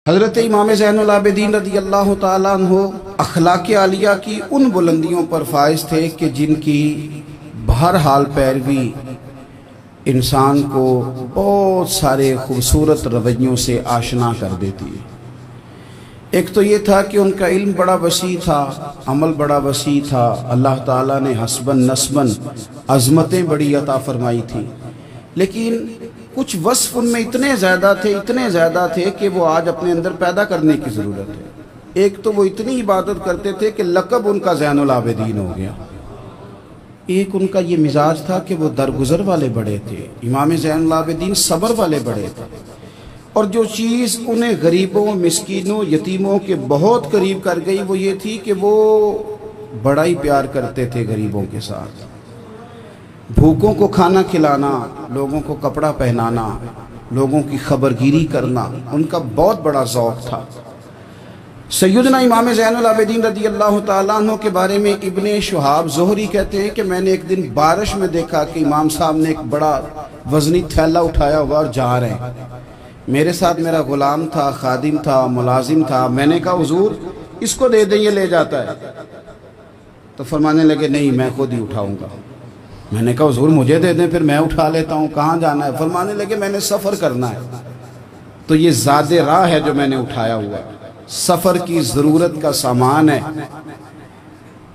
حضرت امام زین العابدین رضی اللہ تعالیٰ عنہ اخلاق عالیہ کی ان بلندیوں پر فائز تھے کہ جن کی بہرحال پیروی انسان کو بہت سارے خوبصورت رویوں سے آشنا کر دیتی ہے۔ ایک تو یہ تھا کہ ان کا علم بڑا وسیع تھا، عمل بڑا وسیع تھا، اللہ تعالیٰ نے حسباً نسباً عظمتیں بڑی عطا فرمائی تھیں، لیکن کچھ وصف ان میں اتنے زیادہ تھے کہ وہ آج اپنے اندر پیدا کرنے کی ضرورت ہے۔ ایک تو وہ اتنی عبادت کرتے تھے کہ لقب ان کا زین العابدین ہو گیا۔ ایک ان کا یہ مزاج تھا کہ وہ درگزر والے بڑے تھے۔ امام زین العابدین صبر والے بڑے تھے، اور جو چیز انہیں غریبوں، مسکینوں، یتیموں کے بہت قریب کر گئی وہ یہ تھی کہ وہ بڑا ہی پیار کرتے تھے غریبوں کے ساتھ۔ بھوکوں کو کھانا کھلانا، لوگوں کو کپڑا پہنانا، لوگوں کی خبرگیری کرنا ان کا بہت بڑا ذوق تھا۔ سیدنا امام زین العابدین رضی اللہ تعالیٰ عنہ کے بارے میں ابن شہاب زہری کہتے ہیں کہ میں نے ایک دن بارش میں دیکھا کہ امام صاحب نے ایک بڑا وزنی تھیلا اٹھایا ہوا اور جا رہے ہیں۔ میرے ساتھ میرا غلام تھا، خادم تھا، ملازم تھا۔ میں نے کہا حضور اس کو دے دیں، یہ لے جاتا ہے۔ تو فرمانے لگے نہیں، میں خود ہی اٹھاؤں گا۔ میں نے کہا حضور مجھے دے دیں، پھر میں اٹھا لیتا ہوں، کہاں جانا ہے؟ فرمانے لگے میں نے سفر کرنا ہے، تو یہ زاد راہ ہے جو میں نے اٹھایا ہوا ہے، سفر کی ضرورت کا سامان ہے۔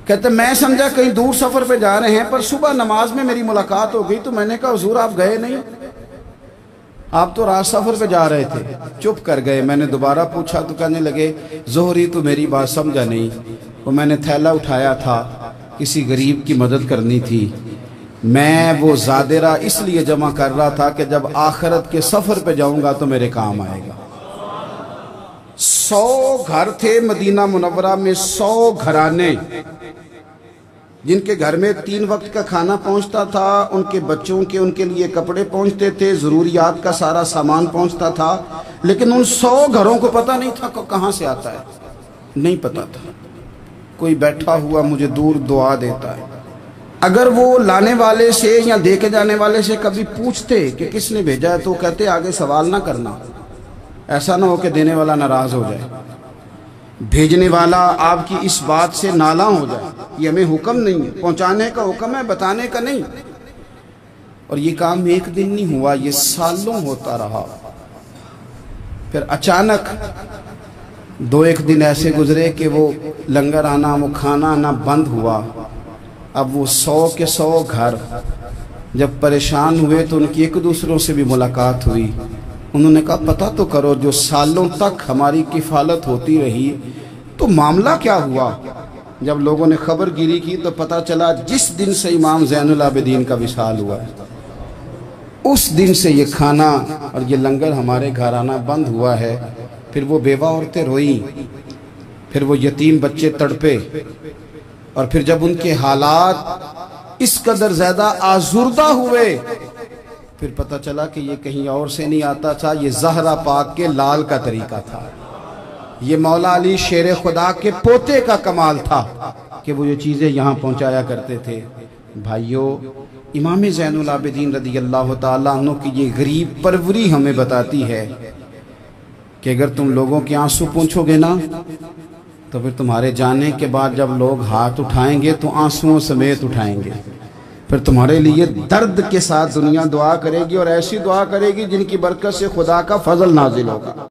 کہتے میں سمجھا کہیں دور سفر پہ جا رہے ہیں، پر صبح نماز میں میری ملاقات ہو گئی، تو میں نے کہا حضور آپ گئے نہیں، آپ تو رات سفر پہ جا رہے تھے۔ چپ کر گئے۔ میں نے دوبارہ پوچھا تو کہنے لگے زہری تو میری بات سمجھا نہیں، وہ میں نے تھیلا اٹھایا تھا، کسی غریب کی مدد کرنی تھی، میں وہ زادرہ اس لیے جمع کر رہا تھا کہ جب آخرت کے سفر پہ جاؤں گا تو میرے کام آئے گا۔ 100 گھر تھے مدینہ منورہ میں، 100 گھرانے جن کے گھر میں 3 وقت کا کھانا پہنچتا تھا، ان کے بچوں کے ان کے لیے کپڑے پہنچتے تھے، ضروریات کا سارا سامان پہنچتا تھا، لیکن ان 100 گھروں کو پتہ نہیں تھا کہاں سے آتا ہے، نہیں پتہ تھا۔ کوئی بیٹھا ہوا مجھے دور دعا دیتا ہے۔ اگر وہ لانے والے سے یا دے کے جانے والے سے کبھی پوچھتے کہ کس نے بھیجا ہے، تو کہتے آگے سوال نہ کرنا، ایسا نہ ہو کہ دینے والا ناراض ہو جائے، بھیجنے والا آپ کی اس بات سے نالاں ہو جائے۔ یہ ہمیں حکم نہیں ہے، پہنچانے کا حکم ہے، بتانے کا نہیں۔ اور یہ کام ایک دن نہیں ہوا، یہ سالوں ہوتا رہا۔ پھر اچانک 2-1 دن ایسے گزرے کہ وہ لنگر آنا، وہ کھانا آنا بند ہوا۔ اب وہ 100 کے 100 گھر جب پریشان ہوئے تو ان کی ایک دوسروں سے بھی ملاقات ہوئی۔ انہوں نے کہا پتہ تو کرو، جو سالوں تک ہماری کفالت ہوتی رہی تو معاملہ کیا ہوا؟ جب لوگوں نے خبر گیری کی تو پتہ چلا جس دن سے امام زین العابدین کا وصال ہوا ہے، اس دن سے یہ کھانا اور یہ لنگر ہمارے گھر آنا بند ہوا ہے۔ پھر وہ بیوہ عورتیں روئیں، پھر وہ یتیم بچے تڑپے، اور پھر جب ان کے حالات اس قدر زیادہ آزردہ ہوئے، پھر پتہ چلا کہ یہ کہیں اور سے نہیں آتا تھا، یہ زہرا پاک کے لال کا طریقہ تھا، یہ مولا علی شیر خدا کے پوتے کا کمال تھا کہ وہ یہ چیزیں یہاں پہنچایا کرتے تھے۔ بھائیو، امام زین العابدین رضی اللہ تعالیٰ عنہ کی یہ غریب پروری ہمیں بتاتی ہے کہ اگر تم لوگوں کے آنسو پوچھو گے نا، تو پھر تمہارے جانے کے بعد جب لوگ ہاتھ اٹھائیں گے تو آنسوؤں سمیت اٹھائیں گے، پھر تمہارے لیے درد کے ساتھ دنیا دعا کرے گی، اور ایسی دعا کرے گی جن کی برکت سے خدا کا فضل نازل ہوگا۔